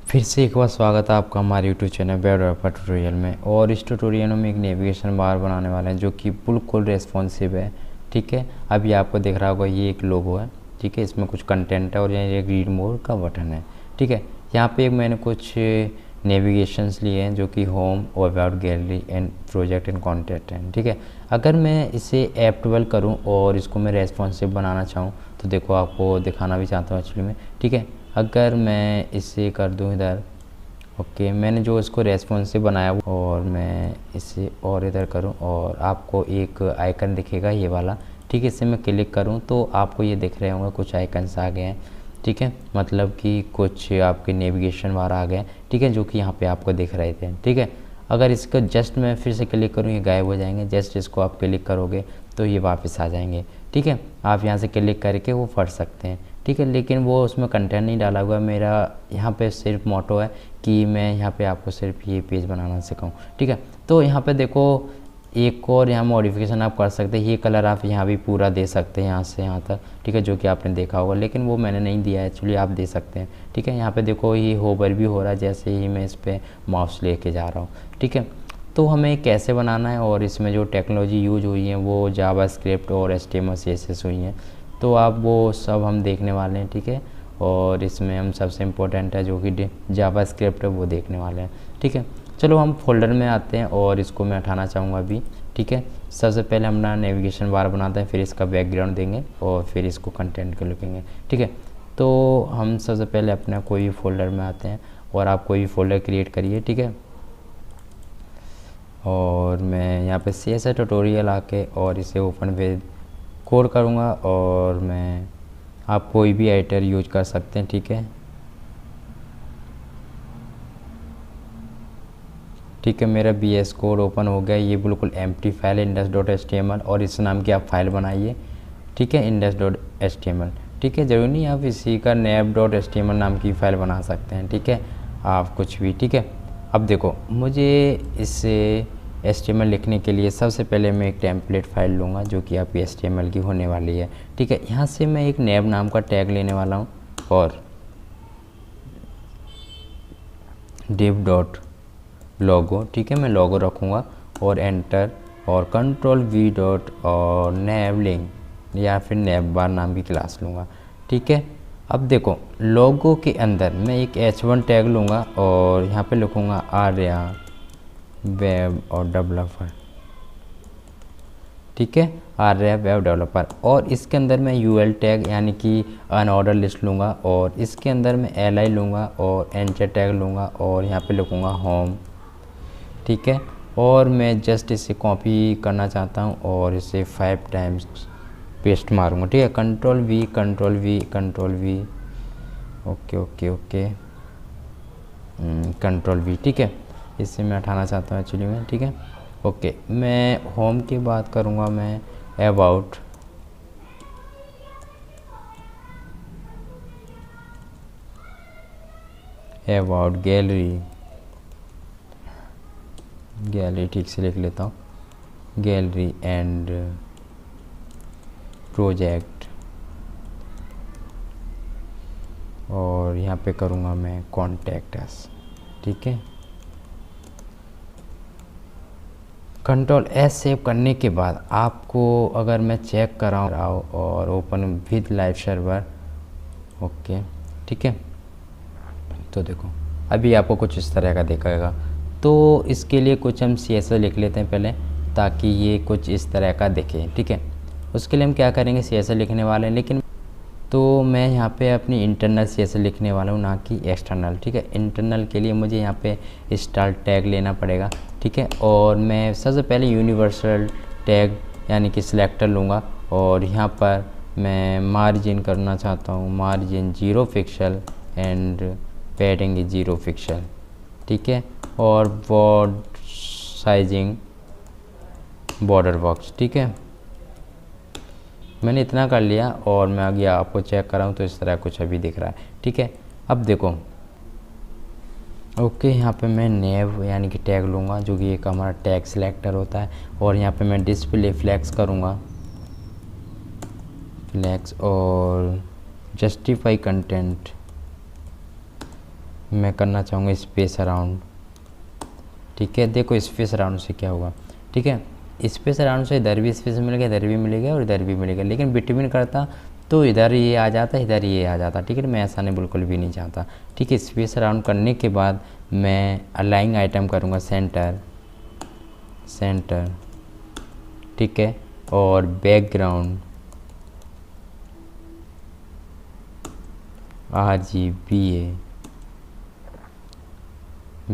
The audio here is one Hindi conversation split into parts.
फिर से एक बार स्वागत है आपका हमारे YouTube channel web developer tutorial में। और इस ट्यूटोरियल में एक नेविगेशन बार बनाने वाले हैं जो कि बिल्कुल रेस्पॉन्सिव है। ठीक है, अभी आपको दिख रहा होगा ये एक लोगो है। ठीक है, इसमें कुछ कंटेंट है और यहाँ एक रीड मोर का बटन है। ठीक है, यहाँ पे एक मैंने कुछ नेविगेशंस लिए हैं जो कि होम और about gallery and project and contact हैं। ठीक है, अगर मैं इसे ऐप 12 करूँ और इसको मैं रेस्पॉन्सिव बनाना चाहूँ तो देखो आपको दिखाना भी चाहता हूँ एक्चुअली में। ठीक है, अगर मैं इसे कर दूं इधर, ओके, मैंने जो इसको रेस्पॉन्सिव बनाया और मैं इसे और इधर करूं और आपको एक आइकन दिखेगा ये वाला। ठीक है, इसे मैं क्लिक करूं तो आपको ये दिख रहे होंगे कुछ आइकन्स आ गए हैं। ठीक है, मतलब कि कुछ आपके नेविगेशन बार आ गए। ठीक है, जो कि यहाँ पे आपको दिख रहे थे। ठीक है, अगर इसको जस्ट मैं फिर से क्लिक करूँ ये गायब हो जाएंगे। जस्ट इसको आप क्लिक करोगे तो ये वापस आ जाएंगे। ठीक है, आप यहाँ से क्लिक करके वो पढ़ सकते हैं। ठीक है, लेकिन वो उसमें कंटेंट नहीं डाला हुआ। मेरा यहाँ पे सिर्फ मोटो है कि मैं यहाँ पे आपको सिर्फ ये पेज बनाना सिखाऊं। ठीक है, तो यहाँ पे देखो एक और यहाँ मॉडिफिकेशन आप कर सकते हैं। ये कलर आप यहाँ भी पूरा दे सकते हैं यहाँ से यहाँ तक। ठीक है, जो कि आपने देखा होगा, लेकिन वो मैंने नहीं दिया है एक्चुअली, आप दे सकते हैं। ठीक है, यहाँ पे देखो ये होवर भी हो रहा है जैसे ही मैं इस पर माउस लेके जा रहा हूँ। ठीक है, तो हमें कैसे बनाना है और इसमें जो टेक्नोलॉजी यूज हुई है वो जावास्क्रिप्ट और HTML CSS हुई हैं, तो आप वो सब हम देखने वाले हैं। ठीक है, और इसमें हम सबसे इम्पोर्टेंट है जो कि जावास्क्रिप्ट है वो देखने वाले हैं। ठीक है, चलो हम फोल्डर में आते हैं और इसको मैं हटाना चाहूँगा अभी। ठीक है, सबसे पहले हम ना नेविगेशन बार बनाते हैं, फिर इसका बैकग्राउंड देंगे और फिर इसको कंटेंट को लिखेंगे। ठीक है, तो हम सबसे पहले अपना कोई भी फोल्डर में आते हैं और आप कोई भी फोल्डर क्रिएट करिए। ठीक है, और मैं यहाँ पे CSS ट्यूटोरियल आके और इसे ओपन विद कोड करूँगा और मैं आप कोई भी एडिटर यूज कर सकते हैं। ठीक है, ठीक है, मेरा VS कोड ओपन हो गया। ये बिल्कुल एम्प्टी फाइल है index.html और इस नाम की आप फाइल बनाइए। ठीक है, index.html। ठीक है, ज़रूरी नहीं आप इसी का nav.html नाम की फ़ाइल बना सकते हैं। ठीक है, आप कुछ भी। ठीक है, अब देखो मुझे इसे HTML लिखने के लिए सबसे पहले मैं एक टेम्पलेट फाइल लूँगा जो कि आपकी HTML की होने वाली है। ठीक है, यहाँ से मैं एक nav नाम का टैग लेने वाला हूँ और div.logo। ठीक है, मैं लोगो रखूँगा और एंटर और Ctrl+V और nav लिंक या फिर nav बार नाम की क्लास लूँगा। ठीक है, अब देखो लोगो के अंदर मैं एक H1 टैग लूँगा और यहाँ पे लिखूँगा आर्या वेब और डेवलपर। ठीक है, आर्या वेब डेवलपर, और इसके अंदर मैं UL टैग यानी कि अनऑर्डर लिस्ट लूँगा और इसके अंदर मैं LI लूँगा और एंटर टैग लूँगा और यहाँ पे लिखूँगा होम। ठीक है, और मैं जस्ट इसे कॉपी करना चाहता हूँ और इसे 5 टाइम्स पेस्ट मारूँगा। ठीक है, Ctrl+V Ctrl+V Ctrl+V, okay okay okay, Ctrl+V। ठीक है, इसे मैं हटाना चाहता हूँ एक्चुअली में। ठीक है, ओके, मैं होम की बात करूँगा, मैं अबाउट गैलरी ठीक से लिख लेता हूँ, गैलरी एंड प्रोजेक्ट, और यहाँ पे करूँगा मैं कॉन्टैक्ट अस। ठीक है, Ctrl+S सेव करने के बाद आपको अगर मैं चेक कराऊँ और open with live server, okay, ठीक है, तो देखो अभी आपको कुछ इस तरह का दिखेगा। तो इसके लिए कुछ हम CSS लिख लेते हैं पहले ताकि ये कुछ इस तरह का दिखे। ठीक है, उसके लिए हम क्या करेंगे, CSS लिखने वाले हैं, लेकिन तो मैं यहाँ पे अपनी इंटरनल CSS लिखने वाला हूँ ना कि एक्सटर्नल। ठीक है, इंटरनल के लिए मुझे यहाँ पे स्टार टैग लेना पड़ेगा। ठीक है, और मैं सबसे पहले यूनिवर्सल टैग यानी कि सिलेक्टर लूँगा और यहाँ पर मैं मार्जिन करना चाहता हूँ, margin 0 pixel and padding 0 pixel. ठीक है, और बॉर्डर साइजिंग बॉर्डर बॉक्स। ठीक है, मैंने इतना कर लिया और मैं आगे आपको चेक कराऊँ तो इस तरह कुछ अभी दिख रहा है। ठीक है, अब देखो ओके, यहाँ पे मैं नेव यानी कि टैग लूँगा जो कि एक हमारा टैग सिलेक्टर होता है और यहाँ पे मैं डिस्प्ले फ्लैक्स करूँगा, फ्लैक्स, और जस्टिफाई कंटेंट मैं करना चाहूँगा स्पेस अराउंड। ठीक है, देखो स्पेस अराउंड से क्या होगा। ठीक है, स्पेस अराउंड से इधर भी स्पेस मिलेगा, इधर भी मिलेगा और इधर भी मिलेगा, लेकिन बिटवीन करता तो इधर ये आ जाता, इधर ये आ जाता। ठीक है, मैं ऐसा नहीं बिल्कुल भी नहीं चाहता। ठीक है, स्पेस अराउंड करने के बाद मैं अलाइंग आइटम करूँगा सेंटर सेंटर। ठीक है, और बैकग्राउंड RGBA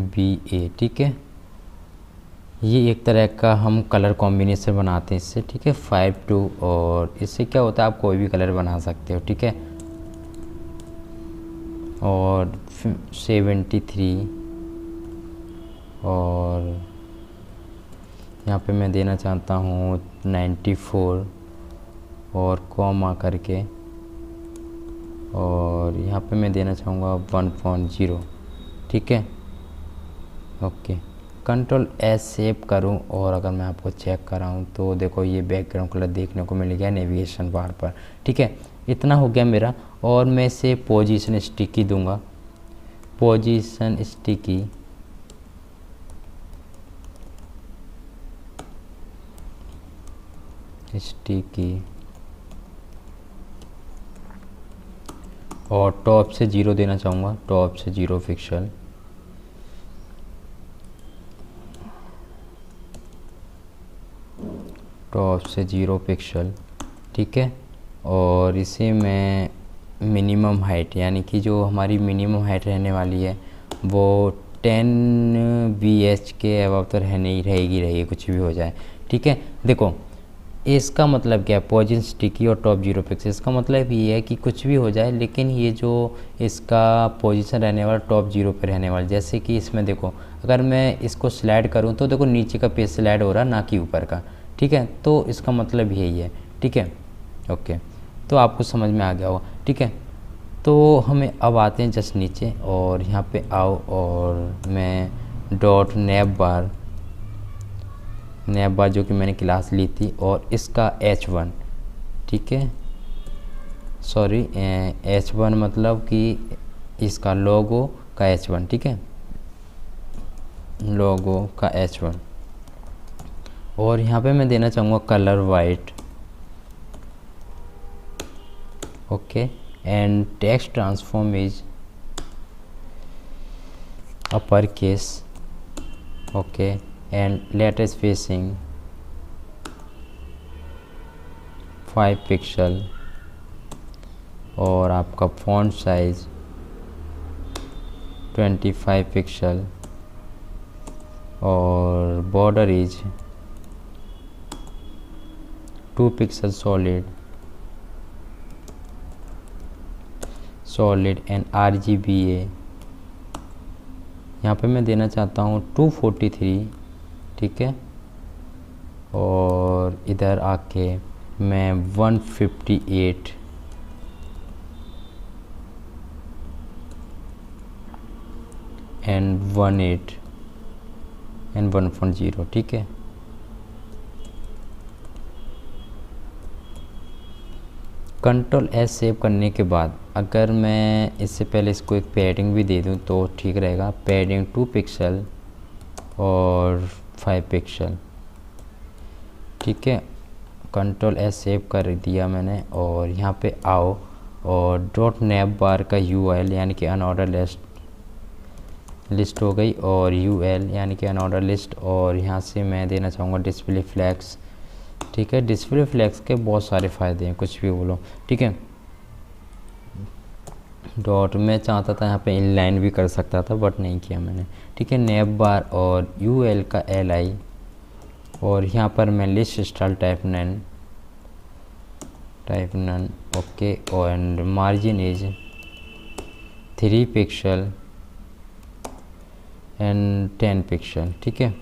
BA। ठीक है, ये एक तरह का हम कलर कॉम्बिनेशन बनाते हैं इससे। ठीक है, 5 2, और इससे क्या होता है आप कोई भी कलर बना सकते हो। ठीक है, और 73, और यहाँ पे मैं देना चाहता हूँ 94 और कॉमा करके, और यहाँ पे मैं देना चाहूँगा 1.0। ठीक है, ओके, कंट्रोल S सेव करूँ और अगर मैं आपको चेक कराऊँ तो देखो ये बैकग्राउंड कलर देखने को मिल गया नेविगेशन बार पर। ठीक है, इतना हो गया मेरा, और मैं इसे पोजीशन स्टिकी दूंगा। पोजीशन स्टिकी और टॉप से 0 देना चाहूँगा, टॉप से 0 पिक्सल। टॉप से 0 पिक्सल। ठीक है, और इसे मैं मिनिमम हाइट, यानी कि जो हमारी मिनिमम हाइट रहने वाली है वो 10 BH के अबव तो रहेगी कुछ भी हो जाए। ठीक है, देखो इसका मतलब क्या है, पोजीशन स्टिकी और टॉप 0 पिक्सल, इसका मतलब ये है कि कुछ भी हो जाए लेकिन ये जो इसका पोजीशन रहने वाला टॉप 0 पे रहने वाला। जैसे कि इसमें देखो अगर मैं इसको स्लाइड करूँ तो देखो नीचे का पेज स्लाइड हो रहा ना कि ऊपर का। ठीक है, तो इसका मतलब यही है। ठीक है, ओके, तो आपको समझ में आ गया होगा। ठीक है, तो हमें अब आते हैं जस्ट नीचे, और यहाँ पे आओ और मैं डॉट नैप बार जो कि मैंने क्लास ली थी, और इसका H1। ठीक है, सॉरी H1 मतलब कि इसका लोगो का H1। ठीक है, लोगो का H1, और यहाँ पे मैं देना चाहूँगा colour white. Okay, and text transform is upper case. Okay, and latest spacing 5 pixel, और आपका फॉन्ट साइज 25 पिक्सल, और border is 2 pixel solid and RGBA यहाँ पे मैं देना चाहता हूँ 243। ठीक है, और इधर आके मैं 158 एंड 18 एंड 1.0। ठीक है, कंट्रोल S सेव करने के बाद अगर मैं इससे पहले इसको एक पैडिंग भी दे दूं तो ठीक रहेगा। पैडिंग 2 पिक्सल और 5 पिक्सल। ठीक है, कंट्रोल S सेव कर दिया मैंने, और यहाँ पे आओ और डॉट नैप बार का UL यानी कि अनऑर्डर लिस्ट हो गई, और UL यानी कि अनऑर्डर लिस्ट, और यहाँ से मैं देना चाहूँगा डिस्प्ले फ्लैग्स। ठीक है, डिस्प्ले फ्लैग्स के बहुत सारे फ़ायदे हैं, कुछ भी बोलो। ठीक है, डॉट मैं चाहता था यहाँ पे इनलाइन भी कर सकता था बट नहीं किया मैंने। ठीक है, नैप बार और UL का LI, और यहाँ पर मैं list style type none. Okay, और margin is 3 pixel and 10 pixel. ठीक है,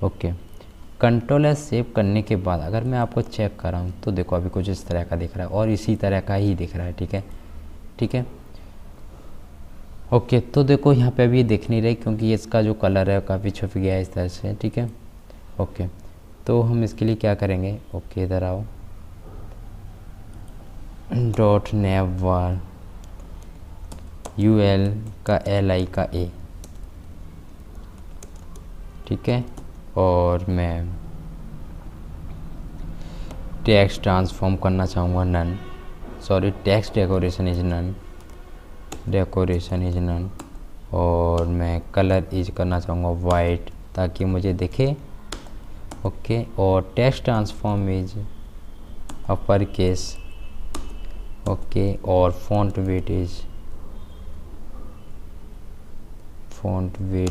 ओके, कंट्रोल S सेव करने के बाद अगर मैं आपको चेक कराऊँ तो देखो अभी कुछ इस तरह का दिख रहा है और इसी तरह का ही दिख रहा है। ठीक है, ठीक है, ओके, तो देखो यहाँ पे अभी दिख नहीं रही क्योंकि इसका जो कलर है काफ़ी छुप गया है इस तरह से। ठीक है, ओके, तो हम इसके लिए क्या करेंगे, ओके इधर आओ, डॉट नैप बार UL का LI का A, ठीक है। और मैं टेक्स्ट ट्रांसफॉर्म करना चाहूँगा none, sorry text decoration is none, decoration is none. और मैं कलर इज करना चाहूँगा वाइट ताकि मुझे दिखे, ओके। और text transform is upper case, okay. और फॉन्ट वेट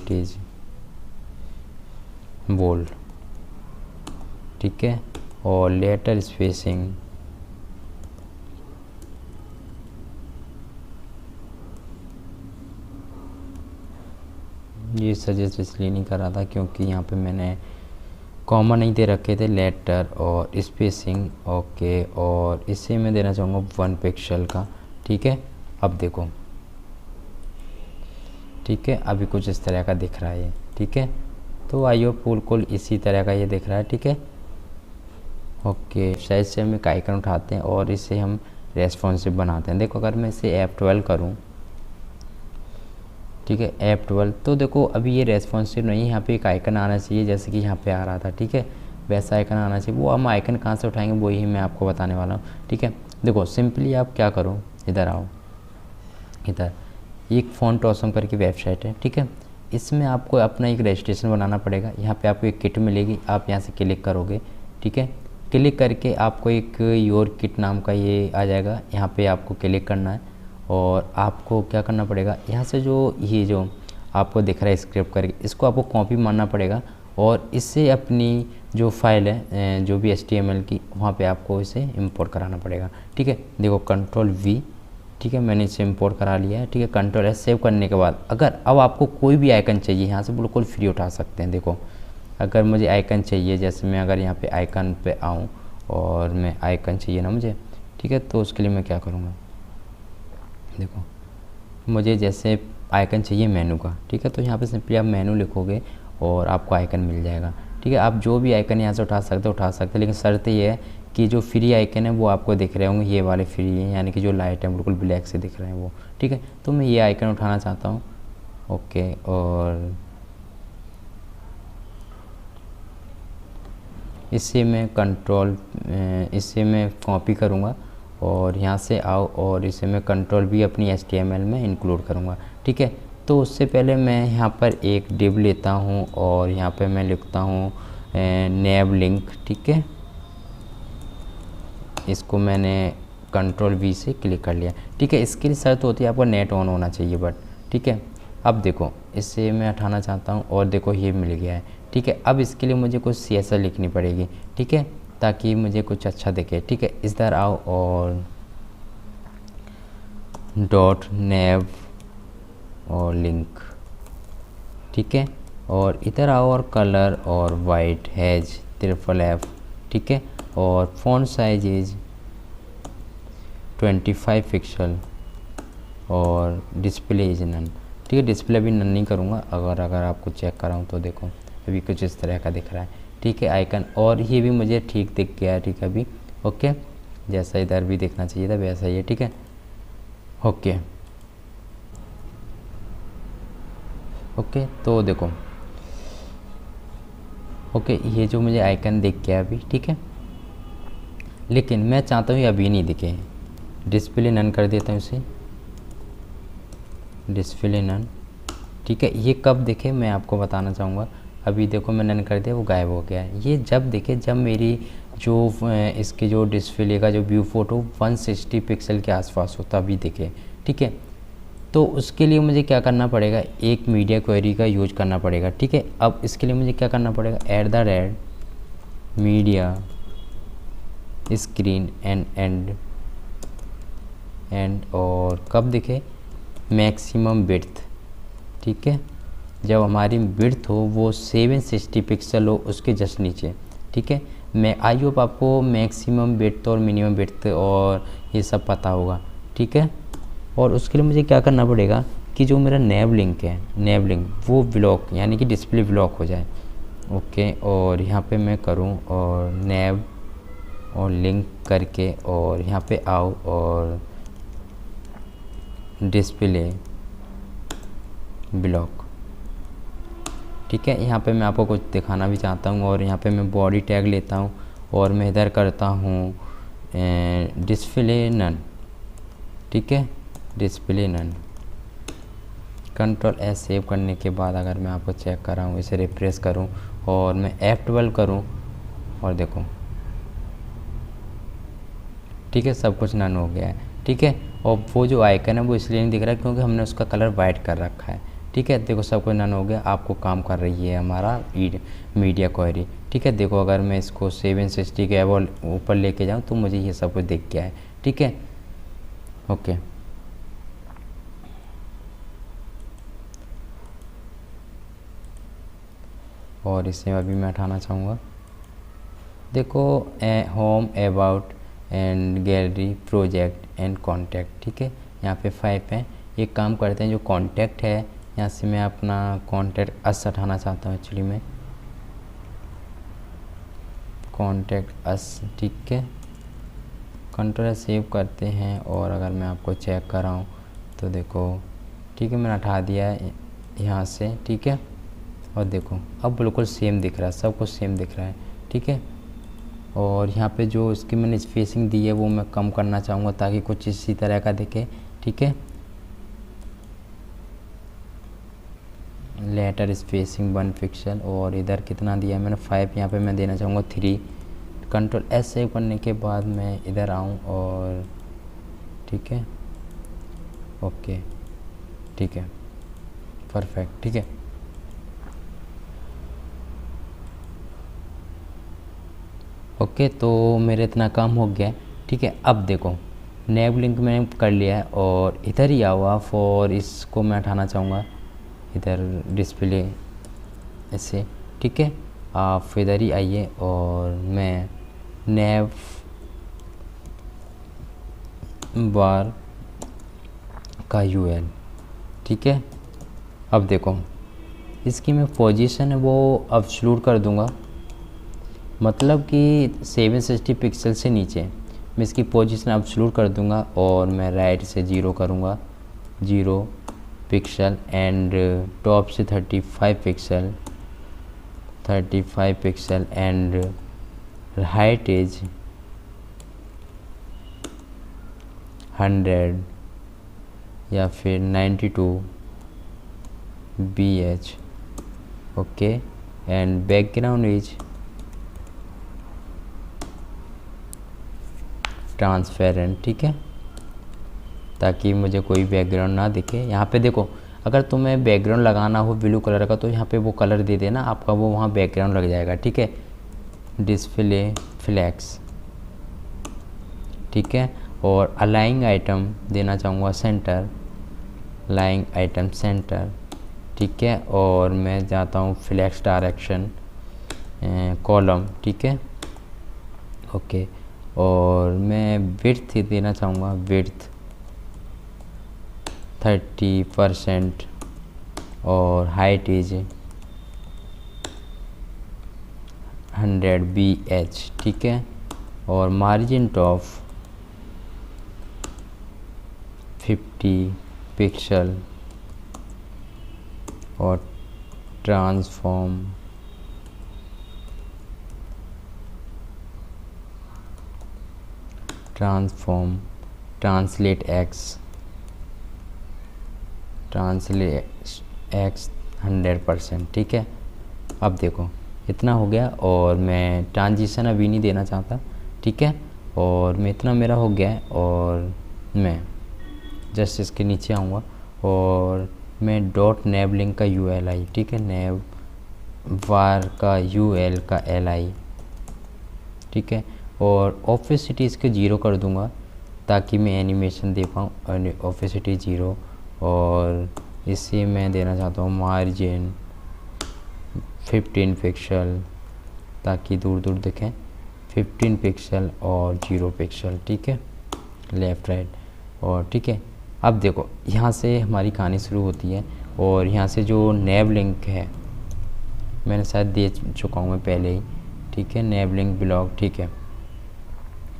इज बोल्ड, ठीक है। और लेटर स्पेसिंग ये सजेस्ट इसलिए नहीं कर रहा था क्योंकि यहाँ पे मैंने कॉमा नहीं दे रखे थे, लेटर और स्पेसिंग, ओके। और इसे मैं देना चाहूँगा 1 पिक्सल का, ठीक है। अब देखो, ठीक है, अभी कुछ इस तरह का दिख रहा है ये, ठीक है। तो आइयो बिल्कुल इसी तरह का ये दिख रहा है, ठीक है, ओके। शायद से हम एक आइकन उठाते हैं और इसे हम रेस्पॉन्सिव बनाते हैं। देखो अगर मैं इसे F12 करूँ, ठीक है, F12, तो देखो अभी ये रेस्पॉन्सिव नहीं है। यहाँ पे एक आइकन आना चाहिए जैसे कि यहाँ पे आ रहा था, ठीक है, वैसा आइकन आना चाहिए। वो हम आइकन कहाँ से उठाएंगे वही मैं आपको बताने वाला हूँ, ठीक है। देखो सिंपली आप क्या करो, इधर आओ, इधर एक फ़ॉन्ट ऑसम करके वेबसाइट है, ठीक है। इसमें आपको अपना एक रजिस्ट्रेशन बनाना पड़ेगा। यहाँ पे आपको एक किट मिलेगी, आप यहाँ से क्लिक करोगे, ठीक है। क्लिक करके आपको एक योर किट नाम का ये आ जाएगा, यहाँ पे आपको क्लिक करना है। और आपको क्या करना पड़ेगा, यहाँ से ये जो आपको दिख रहा है स्क्रिप्ट करके, इसको आपको कॉपी मारना पड़ेगा और इससे अपनी जो फाइल है जो भी HTML की, वहाँ पे आपको इसे इंपोर्ट कराना पड़ेगा, ठीक है। देखो Ctrl+V, ठीक है, मैंने इसे इंपोर्ट करा लिया है, ठीक है। Ctrl+S सेव करने के बाद अगर अब आपको कोई भी आइकन चाहिए यहाँ से बिल्कुल फ्री उठा सकते हैं। देखो अगर मुझे आइकन चाहिए, जैसे मैं अगर यहाँ पे आइकन पे आऊँ और मैं आइकन चाहिए ना मुझे, ठीक है, तो उसके लिए मैं क्या करूँगा, देखो मुझे जैसे आइकन चाहिए मेनू का, ठीक है, तो यहाँ पे सिंपली आप मेनू लिखोगे और आपको आइकन मिल जाएगा, ठीक है। आप जो भी आइकन यहाँ से उठा सकते हैं, लेकिन शर्त ये है कि जो फ्री आइकन है वो आपको दिख रहे होंगे, ये वाले फ्री हैं, यानी कि जो लाइट है बिल्कुल ब्लैक से दिख रहे हैं वो, ठीक है। तो मैं ये आइकन उठाना चाहता हूँ, ओके। और इसे मैं कॉपी करूँगा और यहाँ से आओ और इसे मैं Ctrl+V अपनी HTML में इंक्लूड करूँगा, ठीक है। तो उससे पहले मैं यहाँ पर एक डिव लेता हूँ और यहाँ पे मैं लिखता हूँ नेव लिंक, ठीक है। इसको मैंने Ctrl+V से क्लिक कर लिया, ठीक है। इसके लिए शर्त होती है आपका नेट ऑन होना चाहिए, बट ठीक है। अब देखो इसे मैं हटाना चाहता हूँ और देखो ये मिल गया है, ठीक है। अब इसके लिए मुझे कुछ CSS लिखनी पड़ेगी, ठीक है, ताकि मुझे कुछ अच्छा दिखे, ठीक है। इस तरह आओ और .nav और लिंक, ठीक है। और इधर आओ और कलर और वाइट हैज FFF, ठीक है। और फॉन्ट साइज इज 25 पिक्सल और डिस्प्ले इज नन, ठीक है। डिस्प्ले भी नन नहीं करूँगा, अगर आपको चेक कराऊँ तो देखो अभी कुछ इस तरह का दिख रहा है, ठीक है, आइकन। और ये भी मुझे ठीक दिख गया है, ठीक है अभी, ओके। जैसा इधर भी देखना चाहिए था वैसा ही है, ठीक है, ओके। ओके तो देखो, ओके ये जो मुझे आइकन दिख गया अभी, ठीक है, लेकिन मैं चाहता हूँ ये अभी नहीं दिखे। डिस्प्ले नन कर देता हूँ इसे, डिस्प्ले नन, ठीक है। ये कब दिखे मैं आपको बताना चाहूँगा। अभी देखो मैं नन कर दिया, वो गायब हो गया है। ये जब दिखे जब मेरी जो इसके जो डिस्प्ले का जो व्यू फोटो 160 पिक्सल के आसपास हो तभी दिखे, ठीक है। तो उसके लिए मुझे क्या करना पड़ेगा, एक मीडिया क्वेरी का यूज करना पड़ेगा, ठीक है। अब इसके लिए मुझे क्या करना पड़ेगा, @media स्क्रीन एंड और कब दिखे, मैक्सिमम विड्थ, ठीक है, जब हमारी विड्थ हो वो 760 पिक्सल हो उसके जस्ट नीचे, ठीक है। मैं आई होप आपको मैक्सिमम विड्थ और मिनिमम विड्थ और ये सब पता होगा, ठीक है। और उसके लिए मुझे क्या करना पड़ेगा कि जो मेरा नेव लिंक है, नेव लिंक वो ब्लॉक यानी कि डिस्प्ले ब्लॉक हो जाए, ओके। और यहाँ पे मैं करूँ और नेव और लिंक करके और यहाँ पे आओ और डिस्प्ले ब्लॉक। ठीक है, यहाँ पे मैं आपको कुछ दिखाना भी चाहता हूँ और यहाँ पे मैं बॉडी टैग लेता हूँ और मैं इधर करता हूँ डिस्प्ले नन। ठीक है, display none. Control S save करने के बाद अगर मैं आपको चेक कर रहा हूँ, इसे रिफ्रेश करूँ और मैं F12 करूँ और देखो, ठीक है, सब कुछ नन हो गया है। ठीक है, और वो जो आइकन है वो इसलिए नहीं दिख रहा है क्योंकि हमने उसका कलर वाइट कर रखा है। ठीक है, देखो सब कुछ नन हो गया, आपको काम कर रही है हमारा मीडिया क्वेरी। ठीक है, देखो अगर मैं इसको 760 के ऊपर लेके जाऊँ तो मुझे ये सब कुछ दिख गया है। ठीक है, ओके। और इसे अभी मैं हटाना चाहूँगा। देखो home, about and gallery, project and contact. ठीक है, यहाँ पे 5 हैं। एक काम करते हैं, जो कॉन्टैक्ट है यहाँ से मैं अपना कॉन्टैक्ट अस हटाना चाहता हूँ एक्चुअली में, कॉन्टैक्ट अस। ठीक है, कंट्रोल सेव करते हैं और अगर मैं आपको चेक कर रहा हूँ तो देखो, ठीक है, मैंने हटा दिया है यहाँ से। ठीक है, और देखो अब बिल्कुल सेम दिख रहा है, सब कुछ सेम दिख रहा है। ठीक है, और यहाँ पे जो इसकी मैंने स्पेसिंग दी है वो मैं कम करना चाहूँगा ताकि कुछ इसी तरह का दिखे। ठीक है, लेटर स्पेसिंग 1 पिक्सल और इधर कितना दिया है मैंने 5, यहाँ पे मैं देना चाहूँगा 3। कंट्रोल एस सेव करने के बाद मैं इधर आऊँ और ठीक है, ओके, ठीक है, परफेक्ट। ठीक है, ओके, तो मेरे इतना काम हो गया है। ठीक है, अब देखो नैब लिंक मैंने कर लिया है और इधर ही हुआ फॉर, इसको मैं हटाना चाहूँगा इधर डिस्प्ले ऐसे। ठीक है, आप इधर ही आइए और मैं नैब बार का यूएल। ठीक है, अब देखो इसकी मैं पोजीशन है वो एब्सोल्यूट कर दूंगा, मतलब कि 760 पिक्सल से नीचे मैं इसकी पोजीशन एब्सोल्यूट कर दूंगा और मैं राइट से 0 करूंगा, 0 पिक्सल एंड टॉप से 35 पिक्सल एंड हाइट इज 100 या फिर 92 BH। Okay, and background is transparent. ठीक है, ताकि मुझे कोई बैकग्राउंड ना दिखे। यहाँ पे देखो, अगर तुम्हें बैकग्राउंड लगाना हो ब्लू कलर का तो यहाँ पे वो कलर दे देना, आपका वो वहाँ बैकग्राउंड लग जाएगा। ठीक है, डिस्प्ले फ्लैक्स। ठीक है, और अलाइंग आइटम देना चाहूँगा सेंटर, अलाइंग आइटम सेंटर। ठीक है, और मैं जाता हूँ फ्लैक्स डायरेक्शन कॉलम। ठीक है, ओके, और मैं विड्थ देना चाहूँगा, विड्थ 30% और हाइट इज 100 BH। ठीक है, और मार्जिन टॉप 50 पिक्सल और ट्रांसलेट एक्स 100%। ठीक है, अब देखो इतना हो गया और मैं ट्रांजिशन अभी नहीं देना चाहता। ठीक है, और मैं इतना मेरा हो गया है और मैं जस्ट इसके नीचे आऊँगा और मैं डॉट नैब लिंक का ULI। ठीक है, नैब वार का UL का LI। ठीक है, और ऑफिसिटी इसके 0 कर दूंगा ताकि मैं एनिमेशन दे पाऊँ, ऑफिसिटी 0। और इसे मैं देना चाहता हूँ मार्जिन 15 पिक्सल ताकि दूर दूर दिखें, 15 पिक्सल और 0 पिक्सल। ठीक है, लेफ़्ट राइट। और ठीक है, अब देखो यहाँ से हमारी कहानी शुरू होती है और यहाँ से जो नैब लिंक है मैंने शायद दे चुका हूँ मैं पहले ही। ठीक है, नैब लिंक ब्लॉग। ठीक है,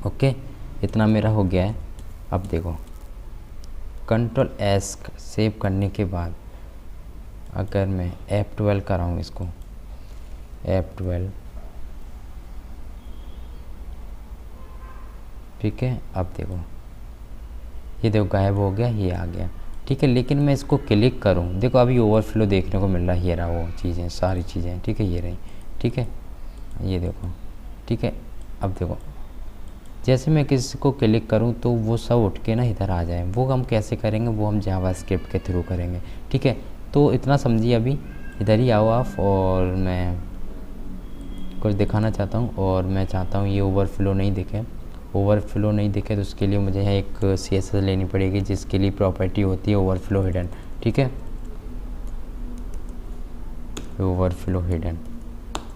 ओके, इतना मेरा हो गया है। अब देखो कंट्रोल एस सेव करने के बाद अगर मैं F12 कराऊँ इसको, F12, ठीक है। अब देखो ये देखो गायब हो गया, ये आ गया, ठीक है। लेकिन मैं इसको क्लिक करूं, देखो अभी ओवरफ्लो देखने को मिल रहा है, ये रहा वो चीज़ें, सारी चीज़ें, ठीक है, ये रही, ठीक है, ये देखो, ठीक है। अब देखो जैसे मैं किसी को क्लिक करूं तो वो सब उठ के ना इधर आ जाए, वो हम कैसे करेंगे, वो हम जावास्क्रिप्ट के थ्रू करेंगे, ठीक है। तो इतना समझिए, अभी इधर ही आओ आप, और मैं कुछ दिखाना चाहता हूँ, और मैं चाहता हूँ ये ओवरफ्लो नहीं दिखे। ओवरफ्लो नहीं दिखे तो उसके लिए मुझे यहाँ एक CSS लेनी पड़ेगी, जिसके लिए प्रॉपर्टी होती है ओवरफ्लो हिडन, ठीक है, ओवरफ्लो हिडन,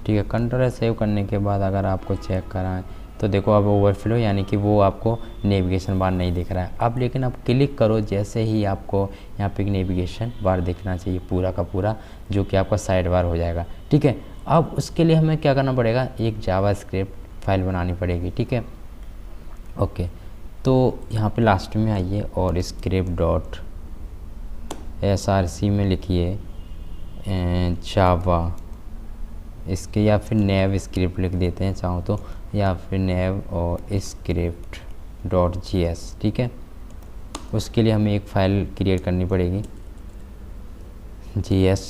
ठीक है। कंट्रोल सेव करने के बाद अगर आपको चेक कराएं तो देखो अब ओवरफ्लो, यानी कि वो आपको नेविगेशन बार नहीं दिख रहा है अब। लेकिन आप क्लिक करो, जैसे ही आपको यहाँ पे एक नेविगेशन बार दिखना चाहिए पूरा का पूरा, जो कि आपका साइड बार हो जाएगा, ठीक है। अब उसके लिए हमें क्या करना पड़ेगा, एक जावास्क्रिप्ट फाइल बनानी पड़ेगी, ठीक है, ओके। तो यहाँ पे लास्ट में आइए और script.src में लिखिए जावा, इसके या फिर नेव स्क्रिप्ट लिख देते हैं चाहो तो, या फिर नेव और script.js, ठीक है। उसके लिए हमें एक फ़ाइल क्रिएट करनी पड़ेगी js,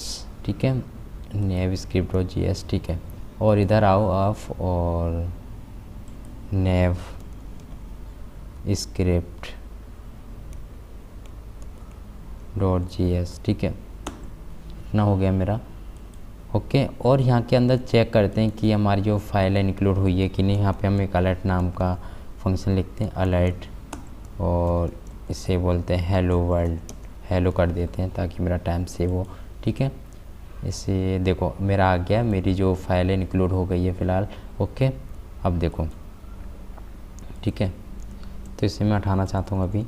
ठीक है, नेव script.js, ठीक है। और इधर आओ आप और नेव script.js, ठीक है, इतना हो गया मेरा, ओके। और यहाँ के अंदर चेक करते हैं कि हमारी जो फाइल है इंक्लूड हुई है कि नहीं। यहाँ पे हम एक अलर्ट नाम का फंक्शन लिखते हैं, अलर्ट, और इसे बोलते हैं हेलो वर्ल्ड, हेलो कर देते हैं ताकि मेरा टाइम सेव हो, ठीक है। इसे देखो मेरा आ गया, मेरी जो फाइल है इंक्लूड हो गई है फ़िलहाल, ओके। अब देखो, ठीक है, तो इसे मैं हटाना चाहता हूँ अभी,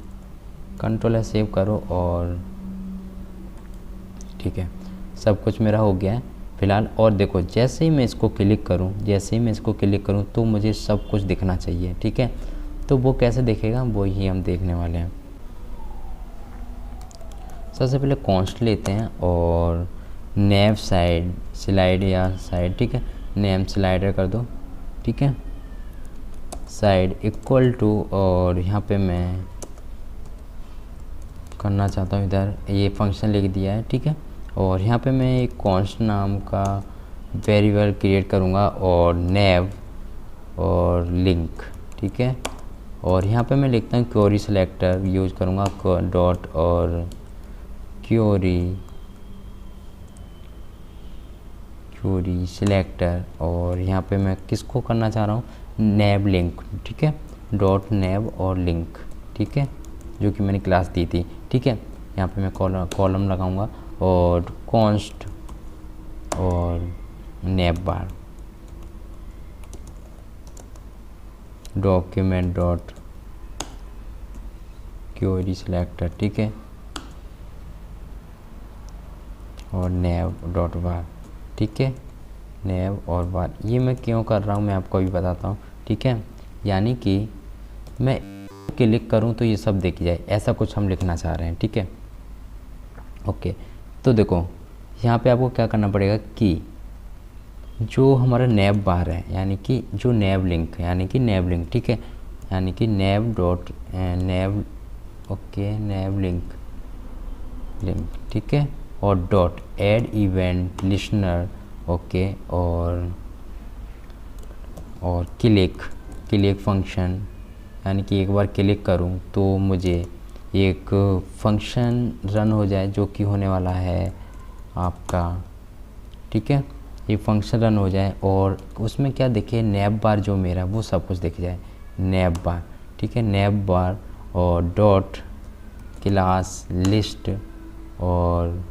कंट्रोल सेव करो, और ठीक है, सब कुछ मेरा हो गया है फ़िलहाल। और देखो जैसे ही मैं इसको क्लिक करूं, जैसे ही मैं इसको क्लिक करूं तो मुझे सब कुछ दिखना चाहिए, ठीक है। तो वो कैसे दिखेगा, वो ही हम देखने वाले हैं। सबसे पहले कॉन्स्ट लेते हैं और नेव साइड स्लाइड या साइड, ठीक है, नेम स्लाइडर कर दो, ठीक है, साइड इक्वल टू, और यहाँ पे मैं करना चाहता हूँ इधर ये फंक्शन लिख दिया है, ठीक है। और यहाँ पे मैं एक कॉन्स्ट नाम का वेरिएबल क्रिएट करूँगा, और नेव और लिंक, ठीक है। और यहाँ पे मैं लिखता हूँ क्वेरी सिलेक्टर यूज करूँगा, डॉट और क्वेरी सिलेक्टर, और यहाँ पे मैं किसको करना चाह रहा हूँ, नेव लिंक, ठीक है, डॉट नेव और लिंक, ठीक है, जो कि मैंने क्लास दी थी, ठीक है। यहाँ पे मैं कॉलम लगाऊंगा और कॉन्स्ट और नेव बार, डॉक्यूमेंट डॉट क्वेरी सिलेक्टर, ठीक है, और नेव डॉट बार, ठीक है, नेव और बार। ये मैं क्यों कर रहा हूँ मैं आपको अभी बताता हूँ, ठीक है। यानी कि मैं क्लिक करूँ तो ये सब दिख जाए, ऐसा कुछ हम लिखना चाह रहे हैं, ठीक है, ओके। तो देखो यहाँ पे आपको क्या करना पड़ेगा कि जो हमारा नेव बार है, यानी कि जो नेव लिंक है, यानी कि नेव लिंक, ठीक है, यानी कि नेव डॉट नेव, ओके, नेव लिंक, ठीक है, और dot add event listener, okay, और क्लिक फंक्शन, यानी कि एक बार क्लिक करूं तो मुझे एक फंक्शन रन हो जाए जो कि होने वाला है आपका, ठीक है, ये फंक्शन रन हो जाए और उसमें क्या दिखे, नेव बार जो मेरा वो सब कुछ दिख जाए, नेव बार, ठीक है, नेव बार और डॉट क्लास लिस्ट और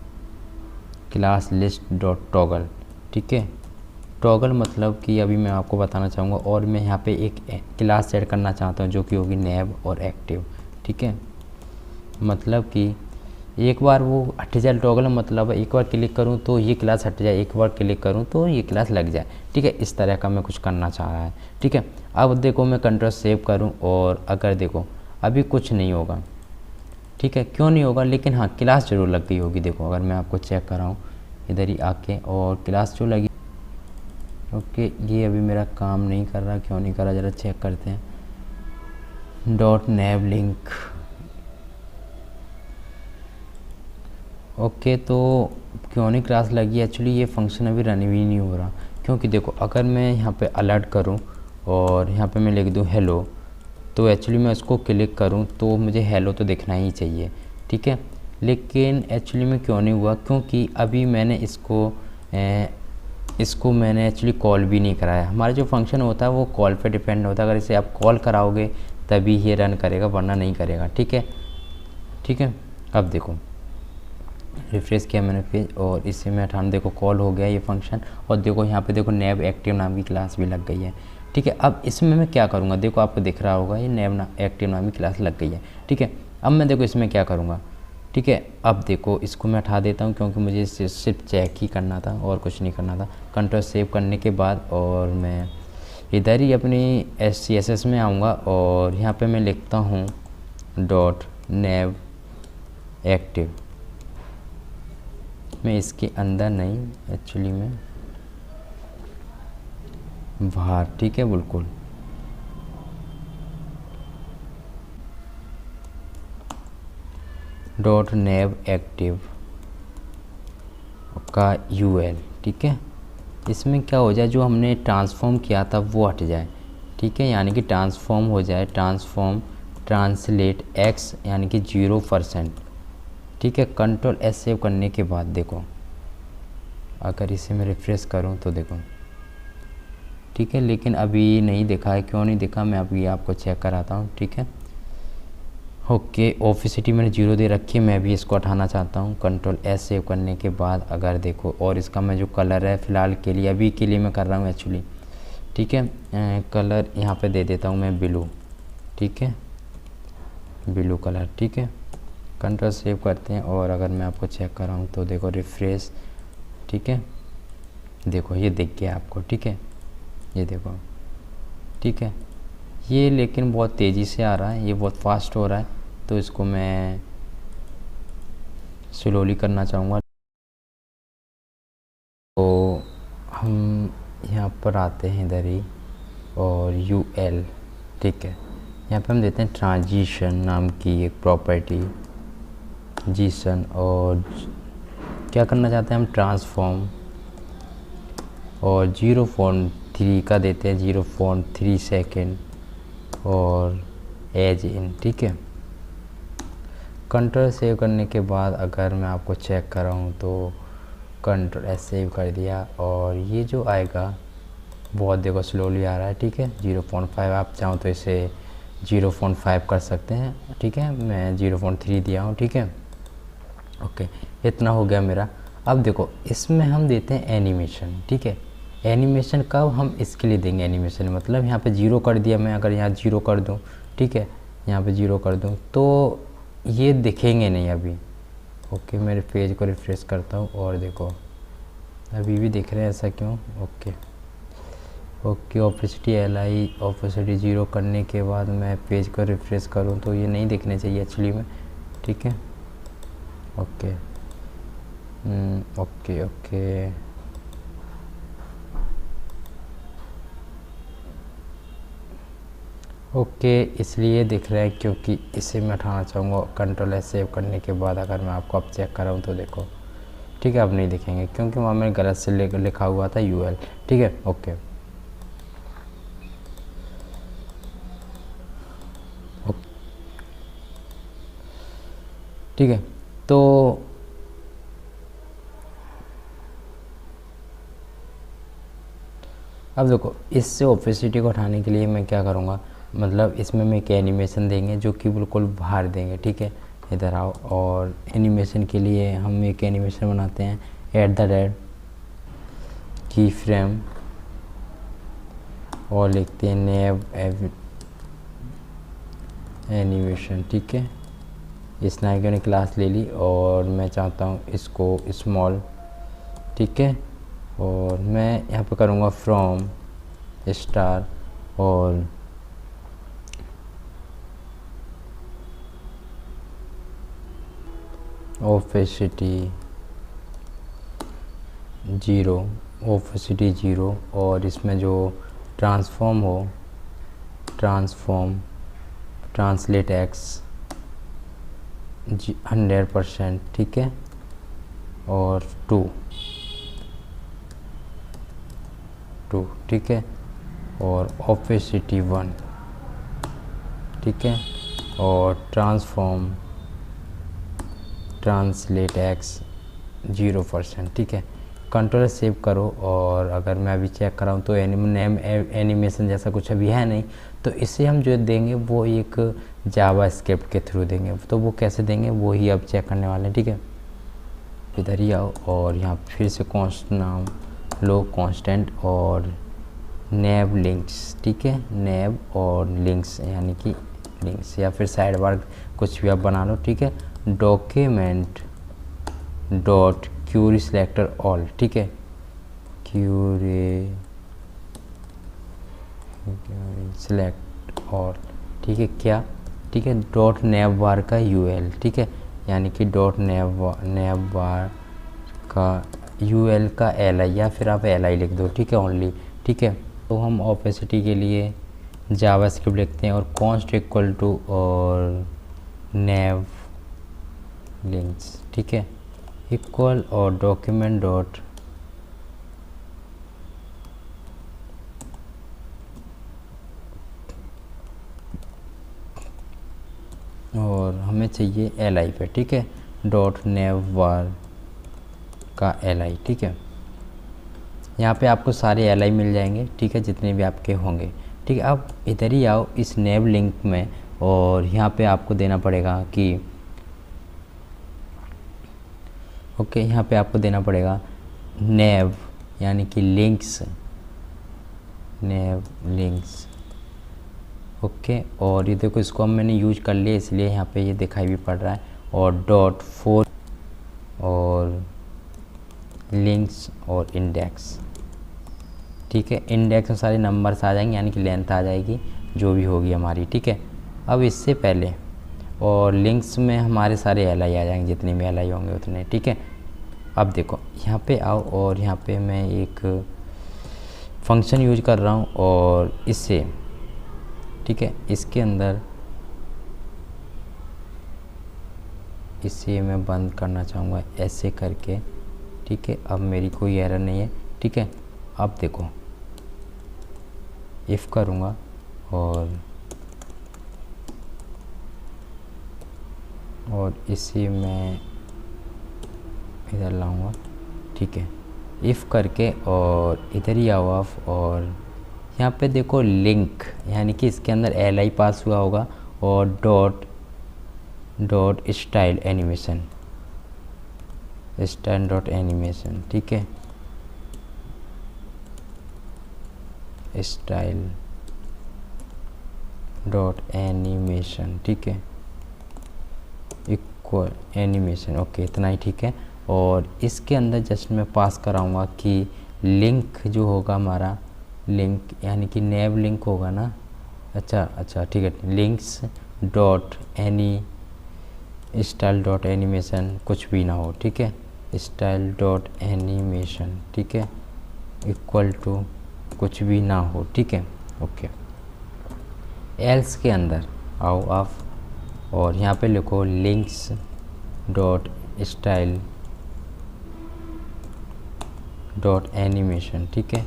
क्लास लिस्ट डॉट टॉगल, ठीक है। टॉगल मतलब कि अभी मैं आपको बताना चाहूँगा, और मैं यहाँ पे एक क्लास ऐड करना चाहता हूँ जो कि होगी नेव और एक्टिव, ठीक है। मतलब कि एक बार वो हट जाए, टॉगल मतलब एक बार क्लिक करूँ तो ये क्लास हट जाए, एक बार क्लिक करूँ तो ये क्लास लग जाए, ठीक है। इस तरह का मैं कुछ करना चाह रहा है, ठीक है। अब देखो मैं कंट्रोल सेव करूँ और अगर देखो अभी कुछ नहीं होगा, ठीक है, क्यों नहीं होगा, लेकिन हाँ क्लास ज़रूर लग गई होगी। देखो अगर मैं आपको चेक कराऊँ इधर ही आके और क्लास जो लगी। ओके, ये अभी मेरा काम नहीं कर रहा, क्यों नहीं कर रहा ज़रा चेक करते हैं। डॉट नेव लिंक। ओके, तो क्यों नहीं क्लास लगी, एक्चुअली ये फंक्शन अभी रन भी नहीं हो रहा, क्योंकि देखो अगर मैं यहाँ पे अलर्ट करूँ और यहाँ पे मैं लिख दूँ हेलो, तो एक्चुअली मैं उसको क्लिक करूँ तो मुझे हेलो तो दिखना ही चाहिए, ठीक है। लेकिन एक्चुअली में क्यों नहीं हुआ, क्योंकि अभी मैंने इसको मैंने एक्चुअली कॉल भी नहीं कराया। हमारा जो फंक्शन होता है वो कॉल पे डिपेंड होता है, अगर इसे आप कॉल कराओगे तभी ये रन करेगा, वरना नहीं करेगा, ठीक है। ठीक है, अब देखो रिफ्रेश किया मैंने पेज और इससे मैं हटाना, देखो कॉल हो गया ये फंक्शन, और देखो यहाँ पे देखो नेव एक्टिव नाम की क्लास भी लग गई है, ठीक है। अब इसमें मैं क्या करूँगा, देखो आपको दिख रहा होगा ये नेव एक्टिव नाम की क्लास लग गई है, ठीक है। अब मैं देखो इसमें क्या करूँगा, ठीक है। अब देखो इसको मैं हटा देता हूँ, क्योंकि मुझे सिर्फ चेक ही करना था और कुछ नहीं करना था। कंट्रोल सेव करने के बाद और मैं इधर ही अपनी CSS में आऊँगा और यहाँ पे मैं लिखता हूँ डॉट नेव एक्टिव। मैं इसके अंदर नहीं, एक्चुअली में बाहर, ठीक है, बिल्कुल। डॉट नेव एक्टिव का UL, ठीक है। इसमें क्या हो जाए, जो हमने ट्रांसफॉर्म किया था वो हट जाए, ठीक है, यानी कि ट्रांसफॉर्म हो जाए, ट्रांसफॉर्म ट्रांसलेट x यानी कि 0%, ठीक है। कंट्रोल S सेव करने के बाद देखो अगर इसे मैं रिफ्रेश करूं तो देखो, ठीक है, लेकिन अभी नहीं दिखा है, क्यों नहीं दिखा मैं अभी आपको चेक कराता हूं, ठीक है। ओके, ऑफिसिटी मैंने 0 दे रखी है, मैं भी इसको हटाना चाहता हूँ। कंट्रोल S सेव करने के बाद अगर देखो, और इसका मैं जो कलर है फ़िलहाल के लिए, अभी के लिए मैं कर रहा हूँ एक्चुअली, ठीक है। कलर यहाँ पे दे देता हूँ मैं ब्लू, ठीक है, ब्लू कलर, ठीक है। कंट्रोल सेव करते हैं और अगर मैं आपको चेक कर रहा हूँ तो देखो रिफ्रेश, ठीक है, देखो ये दिख गया आपको, ठीक है, ये देखो, ठीक है। ये लेकिन बहुत तेज़ी से आ रहा है, ये बहुत फास्ट हो रहा है, तो इसको मैं स्लोली करना चाहूँगा। तो हम यहाँ पर आते हैं इधर ही और UL, ठीक है, यहाँ पे हम देते हैं ट्रांजिशन नाम की एक प्रॉपर्टी जीसन, और क्या करना चाहते हैं हम, ट्रांसफॉर्म, और 0.3 का देते हैं 0.3 सेकेंड और एज इन, ठीक है। कंट्रोल सेव करने के बाद अगर मैं आपको चेक कर रहा हूँ तो कंट्रोल S सेव कर दिया और ये जो आएगा बहुत देखो स्लोली आ रहा है, ठीक है। 0.5 आप चाहो तो इसे 0.5 कर सकते हैं, ठीक है, मैं 0.3 दिया हूँ, ठीक है। ओके, इतना हो गया मेरा। अब देखो इसमें हम देते हैं एनिमेशन, ठीक है। एनिमेशन कब हम इसके लिए देंगे, एनिमेशन मतलब यहाँ पे 0 कर दिया मैं, अगर यहाँ 0 कर दूँ, ठीक है, यहाँ पे 0 कर दूँ तो ये दिखेंगे नहीं अभी। ओके, मेरे पेज को रिफ्रेश करता हूँ और देखो अभी भी दिख रहे हैं, ऐसा क्यों। ओके ओके, ऑफिसिटी LI ऑफिसिटी 0 करने के बाद मैं पेज को रिफ्रेश करूँ तो ये नहीं दिखने चाहिए एक्चुअली में, ठीक है। ओके ओके ओके, ओके, इसलिए दिख रहा है क्योंकि इसे मैं हटाना चाहूँगा। कंट्रोल S सेव करने के बाद अगर मैं आपको अब चेक कराऊँ तो देखो, ठीक है, अब नहीं दिखेंगे क्योंकि वहाँ मैंने गलत से लिखा हुआ था UL, ठीक है। ओके ठीक है, तो अब देखो इससे ऑफिसिटी को हटाने के लिए मैं क्या करूँगा, मतलब इसमें मैं एक एनिमेशन देंगे जो कि बिल्कुल बाहर देंगे, ठीक है। इधर आओ, और एनिमेशन के लिए हम एक एनिमेशन बनाते हैं @ की फ्रेम और लिखते हैं नेव एनिमेशन, ठीक है। इस नायकों ने क्लास ले ली और मैं चाहता हूँ इसको स्मॉल, ठीक है, और मैं यहाँ पे करूँगा फ्रॉम स्टार और ऑफिसिटी 0, ओपेसिटी 0, और इसमें जो ट्रांसफॉर्म हो, ट्रांसलेट एक्स 100%, ठीक है, और 2, ठीक है, और ओपेसिटी 1, ठीक है, और ट्रांसलेट एक्स 0%, ठीक है। कंट्रोल सेव करो, और अगर मैं अभी चेक कराऊँ तो नेम एनिमेशन जैसा कुछ अभी है नहीं, तो इसे हम जो देंगे वो एक जावा स्क्रिप्ट के थ्रू देंगे। तो वो कैसे देंगे वो ही अब चेक करने वाले हैं, ठीक है। इधर ही आओ और यहाँ फिर से कॉन्स्ट नाम लो, कांस्टेंट, और नेव लिंक्स, ठीक है, नेव और लिंक्स यानी कि लिंक्स, या फिर साइड बार कुछ भी आप बना लो, ठीक है। Document dot Curie selector all, ठीक है, क्यूरी सिलेक्ट ऑल, ठीक है, क्या, ठीक है, डॉट नेव बार का यूएल, ठीक है, यानी कि डॉट नेव बार का यूएल का एलआई, या फिर आप एलआई लिख दो, ठीक है, ओनली, ठीक है। तो हम ओपेसिटी के लिए जावास्क्रिप्ट लिखते हैं, और कॉन्स्ट इक्वल टू और नेव लिंक्स, ठीक है, इक्वल और डॉक्यूमेंट डॉट और हमें चाहिए एलआई पे, ठीक है, डॉट नेव बार का एलआई, ठीक है। यहाँ पे आपको सारे एलआई मिल जाएंगे, ठीक है, जितने भी आपके होंगे, ठीक है। अब इधर ही आओ इस नेव लिंक में, और यहाँ पे आपको देना पड़ेगा कि ओके, यहाँ पे आपको देना पड़ेगा नेव यानी कि लिंक्स, नेव लिंक्स, ओके। और ये देखो इसको मैंने यूज कर लिया, इसलिए यहाँ पे ये दिखाई भी पड़ रहा है, और डॉट 4 और लिंक्स और इंडेक्स, ठीक है। इंडेक्स में सारे नंबर्स आ जाएंगे, यानी कि लेंथ आ जाएगी जो भी होगी हमारी, ठीक है। अब इससे पहले और लिंक्स में हमारे सारे एलआई आ जाएंगे, जितने भी एलआई होंगे उतने, ठीक है। अब देखो यहाँ पे आओ, और यहाँ पे मैं एक फंक्शन यूज कर रहा हूँ, और इससे, ठीक है, इसके अंदर इसे मैं बंद करना चाहूँगा ऐसे करके, ठीक है। अब मेरी कोई एरर नहीं है, ठीक है। अब देखो इफ़ करूँगा और इसे मैं इधर लाऊंगा, ठीक है, इफ़ करके, और इधर ही आओ आप, और यहाँ पे देखो लिंक यानी कि इसके अंदर एलआई पास हुआ होगा, और dot style animation, style dot animation, ठीक है, स्टाइल डॉट एनिमेशन, ठीक है, इक्वल एनिमेशन, ओके, इतना ही, ठीक है। और इसके अंदर जस्ट मैं पास कराऊंगा कि लिंक जो होगा हमारा, लिंक यानी कि नेव लिंक होगा ना, अच्छा, ठीक है, links dot any style dot animation कुछ भी ना हो, ठीक है, स्टाइल डॉट एनिमेशन, ठीक है, इक्वल टू कुछ भी ना हो, ठीक है, ओके। एल्स के अंदर आओ आप, और यहाँ पे लिखो links dot style dot animation, ठीक है,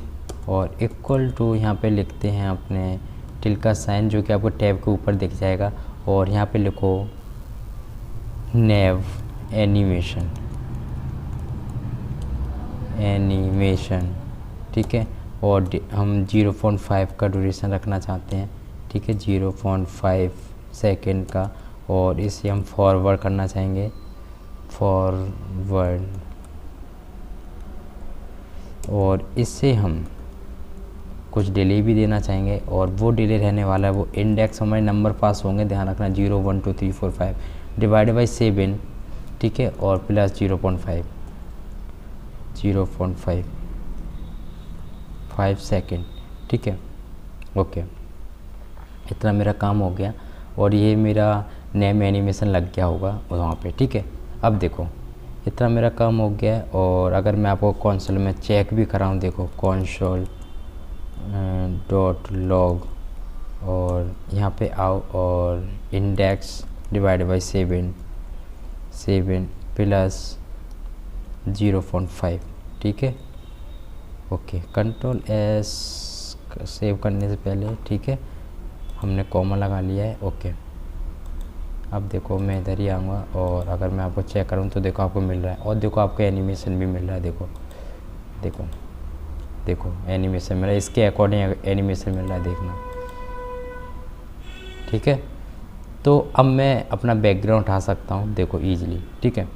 और इक्वल टू यहाँ पे लिखते हैं अपने टिल का साइन, जो कि आपको टैब के ऊपर दिख जाएगा, और यहाँ पे लिखो नेव एनिमेशन, ठीक है। और हम 0.5 का ड्यूरेशन रखना चाहते हैं, ठीक है, 0.5 सेकेंड का, और इसे हम फॉरवर्ड करना चाहेंगे, फॉरवर्ड, और इससे हम कुछ डिले भी देना चाहेंगे, और वो डिले रहने वाला है, वो इंडेक्स हमारे नंबर पास होंगे, ध्यान रखना, 0 1 2 3 4 5 डिवाइड बाई 7, ठीक है, और प्लस 0.5 5 सेकेंड, ठीक है, ओके। इतना मेरा काम हो गया, और ये मेरा नेम एनिमेशन लग गया होगा वहाँ पे, ठीक है। अब देखो इतना मेरा काम हो गया है। और अगर मैं आपको कंसोल में चेक भी कराऊँ, देखो कंसोल डॉट लॉग, और यहाँ पे आओ और इंडेक्स डिवाइड बाई 7 प्लस 0.5, ठीक है। ओके, कंट्रोल एस सेव करने से पहले, ठीक है, हमने कॉमा लगा लिया है। ओके, अब देखो मैं इधर ही आऊँगा और अगर मैं आपको चेक करूँ तो देखो आपको मिल रहा है, और देखो आपको एनिमेशन भी मिल रहा है। देखो देखो देखो एनिमेशन मिल रहा है, इसके अकॉर्डिंग एनिमेशन मिल रहा है, देखना, ठीक है। तो अब मैं अपना बैकग्राउंड उठा सकता हूँ, देखो ईजिली, ठीक है।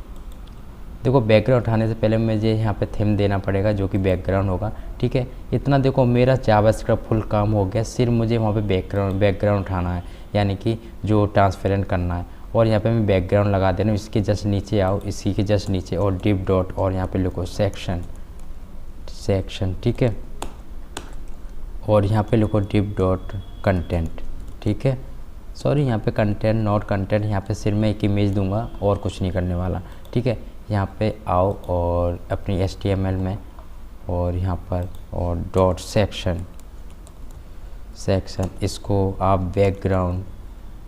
देखो बैकग्राउंड उठाने से पहले मुझे यहाँ पे थीम देना पड़ेगा जो कि बैकग्राउंड होगा, ठीक है। इतना देखो मेरा जावास्क्रिप्ट फुल काम हो गया, सिर्फ मुझे वहाँ पे बैकग्राउंड उठाना है, यानी कि जो ट्रांसपेरेंट करना है। और यहाँ पे मैं बैकग्राउंड लगा देना, इसके जस्ट नीचे आओ, इसी के जस्ट नीचे, और डिप डॉट, और यहाँ पे लिखो सेक्शन, ठीक है। और यहाँ पे लिखो डिप डॉट कंटेंट, ठीक है। सॉरी, यहाँ पे कंटेंट नॉट कंटेंट, यहाँ पे सिर्फ मैं एक इमेज दूंगा और कुछ नहीं करने वाला, ठीक है। यहाँ पे आओ और अपनी HTML में, और यहाँ पर और डॉट सेक्शन, इसको आप बैकग्राउंड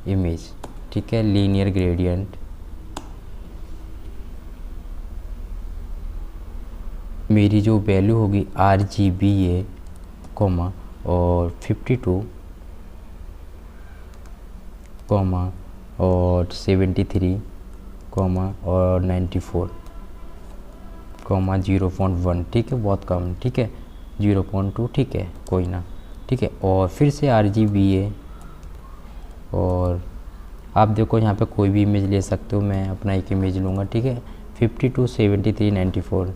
इमेज, ठीक है, लीनियर ग्रेडियंट, मेरी जो वैल्यू होगी RGBA, कोमा, और 52, कोमा, और 73, कोमा, और 94, कोमा 0.1, ठीक है, बहुत कम, ठीक है, 0.2, ठीक है, कोई ना, ठीक है। और फिर से RGBA, और आप देखो यहाँ पे कोई भी इमेज ले सकते हो, मैं अपना एक इमेज लूँगा, ठीक है। 52, 73, 94,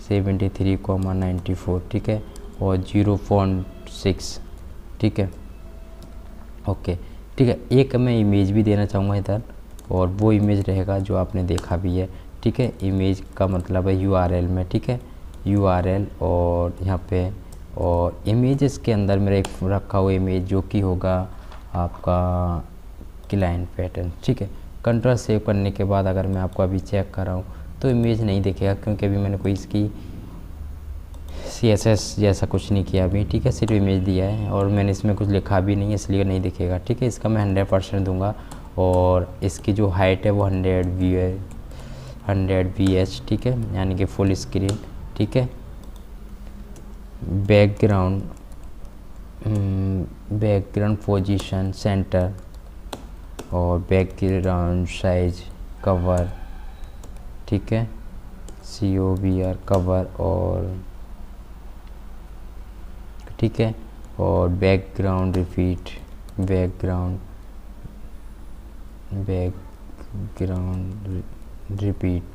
73, 94, ठीक है, और 0.6, ठीक है। ओके, ठीक है। एक मैं इमेज भी देना चाहूँगा इधर, और वो इमेज रहेगा जो आपने देखा भी है, ठीक है। इमेज का मतलब है URL में, ठीक है, URL, और यहाँ पे और इमेजेस के अंदर मेरा एक रखा हुआ इमेज जो कि होगा आपका क्लाइंट पैटर्न, ठीक है। कंट्रोल सेव करने के बाद अगर मैं आपको अभी चेक कर रहा हूँ तो इमेज नहीं दिखेगा, क्योंकि अभी मैंने कोई इसकी CSS जैसा कुछ नहीं किया अभी, ठीक है, सिर्फ इमेज दिया है, और मैंने इसमें कुछ लिखा भी नहीं है, इसलिए नहीं दिखेगा, ठीक है। इसका मैं 100% दूंगा, और इसकी जो हाइट है वो 100 VH, ठीक है, यानी कि फुल स्क्रीन, ठीक है। बैकग्राउंड पोजीशन सेंटर, और बैकग्राउंड साइज कवर, ठीक है, COVR कवर, और ठीक है, और बैकग्राउंड रिपीट,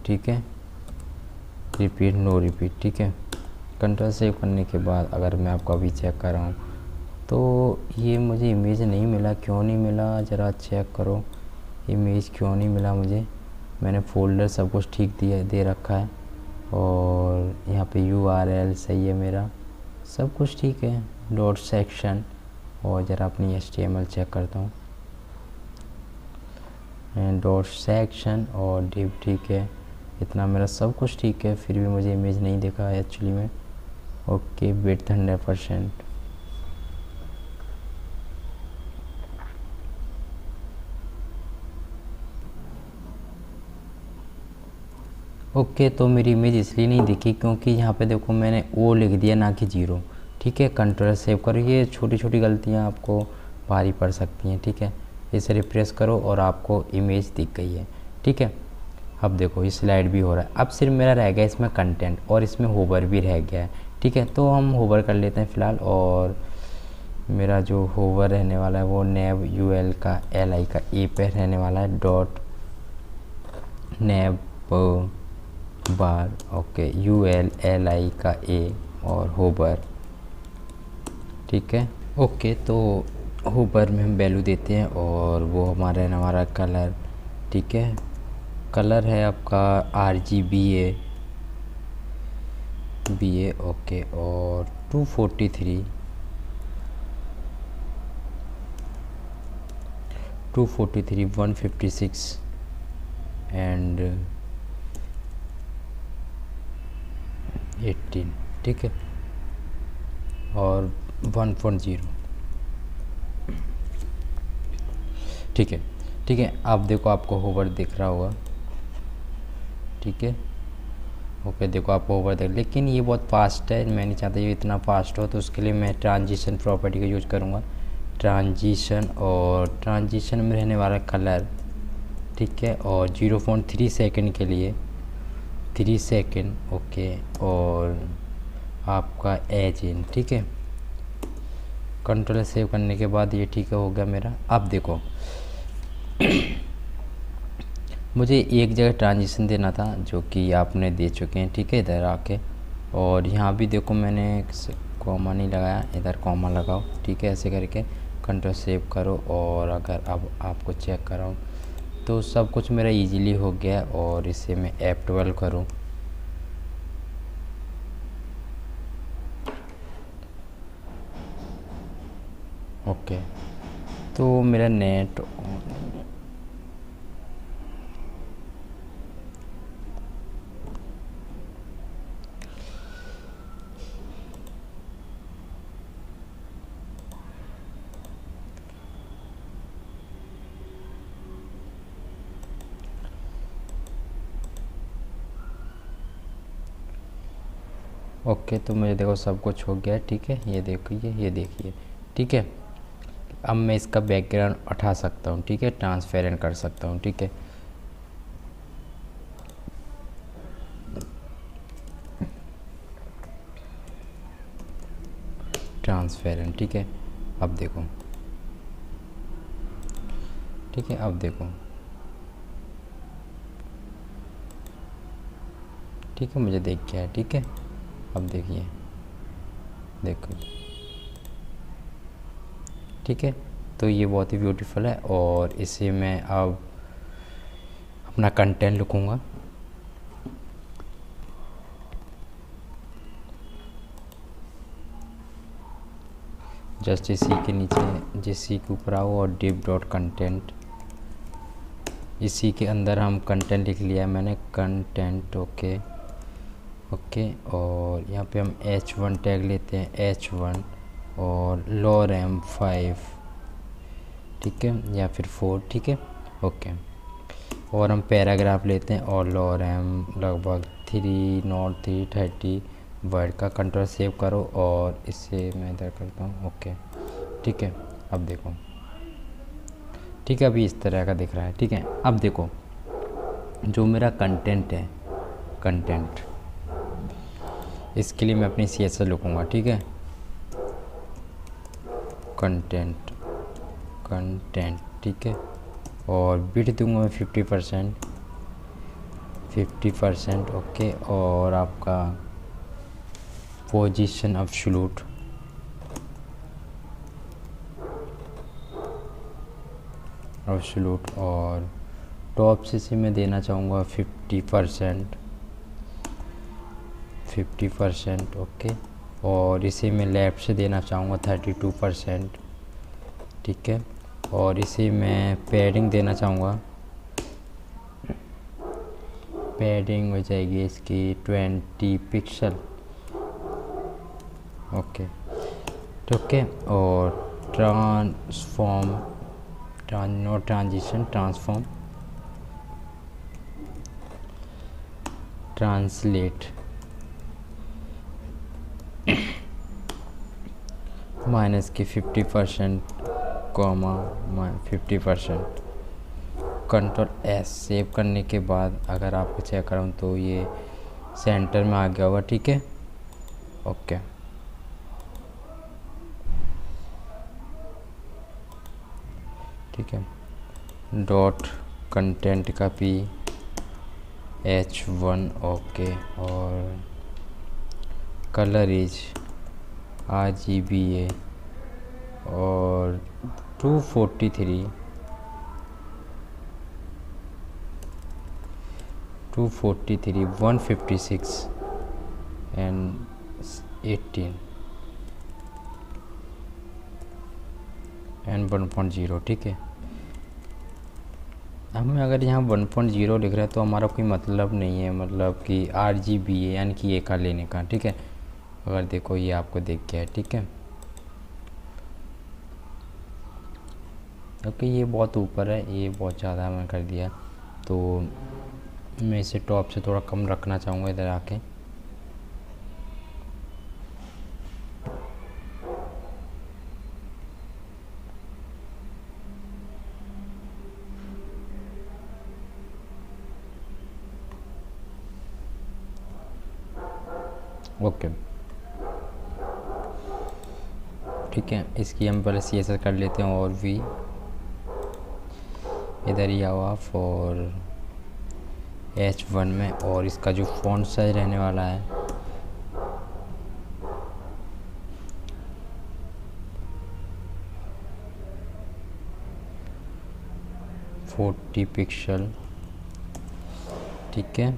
ठीक है, रिपीट नो रिपीट, ठीक है। कंट्रोल सेव करने के बाद अगर मैं आपको अभी चेक कर रहा हूँ तो ये मुझे इमेज नहीं मिला, क्यों नहीं मिला ज़रा चेक करो, इमेज क्यों नहीं मिला मुझे। मैंने फोल्डर सब कुछ ठीक दे रखा है, और यहाँ पे URL सही है, मेरा सब कुछ ठीक है, डॉट सेक्शन, और ज़रा अपनी HTML चेक करता हूँ, डॉट सेक्शन और डिव, ठीक है, इतना मेरा सब कुछ ठीक है, फिर भी मुझे इमेज नहीं दिखा है एक्चुअली में। Okay, width 100%, okay. तो मेरी इमेज इसलिए नहीं दिखी क्योंकि यहाँ पे देखो मैंने O लिख दिया ना कि 0, ठीक है। कंट्रोल सेव करो, ये छोटी छोटी गलतियाँ आपको भारी पड़ सकती हैं, ठीक है। इसे रिफ्रेश करो और आपको इमेज दिख गई है, ठीक है। अब देखो ये स्लाइड भी हो रहा है, अब सिर्फ मेरा रह गया इसमें कंटेंट, और इसमें होवर भी रह गया है, ठीक है। तो हम होवर कर लेते हैं फ़िलहाल, और मेरा जो होवर रहने वाला है वो नेव UL का LI का A पे रहने वाला है, डॉट नेव बार, ओके, UL LI का A और होवर, ठीक है। ओके, तो होवर में हम वैल्यू देते हैं, और वो हमारा कलर, ठीक है, कलर है आपका RGBA, ओके, और 243 156 एंड 18, ठीक है, और 1.0, ठीक है। ठीक है, आप देखो आपको होवर दिख रहा होगा, ठीक है। ओके, देखो आपको होवर देख, लेकिन ये बहुत फास्ट है, मैं नहीं चाहता ये इतना फास्ट हो, तो उसके लिए मैं ट्रांजिशन प्रॉपर्टी का यूज करूँगा। ट्रांजिशन, और ट्रांजिशन में रहने वाला कलर, ठीक है, और 0.3 सेकेंड के लिए 3 सेकेंड, ओके, और आपका एज इन, ठीक है। कंट्रोल सेव करने के बाद ये ठीक है, हो गया मेरा। अब देखो मुझे एक जगह ट्रांजिशन देना था जो कि आपने दे चुके हैं, ठीक है, इधर आके, और यहाँ भी देखो मैंने कॉमा नहीं लगाया, इधर कॉमा लगाओ, ठीक है, ऐसे करके कंट्रोल सेव करो। और अगर अब आपको चेक कराऊँ तो सब कुछ मेरा इजीली हो गया, और इसे मैं F12 करूँ, ओके, तो मेरा नेट ओके, तो मुझे देखो सब कुछ हो गया, ठीक है, ये देखिए, ये देखिए, ठीक है। अब मैं इसका बैकग्राउंड उठा सकता हूँ, ठीक है, ट्रांसपेरेंट कर सकता हूँ, ठीक है। ट्रांसपेरेंट, ठीक है, अब देखो, ठीक है, अब देखो, ठीक है, मुझे देख गया है, ठीक है। अब देखिए, देखो, ठीक है, तो ये बहुत ही ब्यूटीफुल है, और इसे मैं अब अपना कंटेंट लिखूँगा, जस्ट इसी के नीचे, जिसी के ऊपर आओ और डिव डॉट कंटेंट, इसी के अंदर हम कंटेंट लिख लिया है मैंने, कंटेंट, ओके, ओके, और यहाँ पे हम H1 टैग लेते हैं, H1, और lorem 5, ठीक है, या फिर 4, ठीक है, ओके, और हम पैराग्राफ लेते हैं, और lorem लगभग 30330 वर्ड का। कंट्रोल सेव करो, और इसे मैं इधर करता हूँ, ओके, ठीक है। अब देखो, ठीक है, अभी इस तरह का दिख रहा है, ठीक है। अब देखो जो मेरा कंटेंट है, कंटेंट, इसके लिए मैं अपनी CSS लिखूँगा, ठीक है, कंटेंट, कंटेंट, ठीक है, और बिट दूंगा मैं 50%, 50%, ओके, और आपका पोजीशन एब्सोल्यूट, एब्सोल्यूट, और टॉप से मैं देना चाहूँगा 50%, 50%, ओके, और इसे मैं लेफ़्ट से देना चाहूँगा 32%, ठीक है, और इसे मैं पैडिंग देना चाहूँगा, पैडिंग हो जाएगी इसकी 20 पिक्सल, ओके, ओके, और transform, no transition, transform, translate minus की 50%, कॉमा 50%। कंट्रोल S सेव करने के बाद अगर आपको चेक कराऊँ तो ये सेंटर में आ गया होगा, ठीक है, ओके, ठीक है, डॉट कंटेंट का P H1, ओके, और कलर इज RGBA, और 243, 156 and 18 and 1.0, ठीक है। हमें अगर यहाँ 1.0 लिख रहा है तो हमारा कोई मतलब नहीं है, मतलब कि RGB है, यानी कि ये का लेने का, ठीक है। अगर देखो ये आपको दिख गया है, ठीक है। ओके, ये बहुत ऊपर है, ये बहुत ज़्यादा मैंने कर दिया, तो मैं इसे टॉप से थोड़ा कम रखना चाहूँगा इधर आके। ओके, ठीक है। इसकी हम पहले CSS कर लेते हैं, और भी इधर ही आओ आप, और H1 में, और इसका जो फॉन्ट साइज रहने वाला है 40 पिक्सल, ठीक है।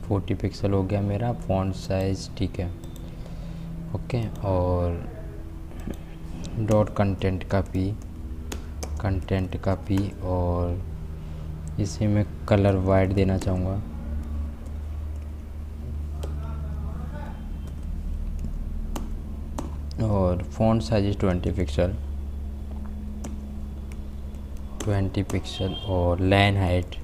40 पिक्सल हो गया मेरा फॉन्ट साइज, ठीक है। ओके, और डॉट कंटेंट का पी, और इसे मैं कलर वाइट देना चाहूँगा, और फॉन्ट साइज 20 पिक्सल, और लाइन हाइट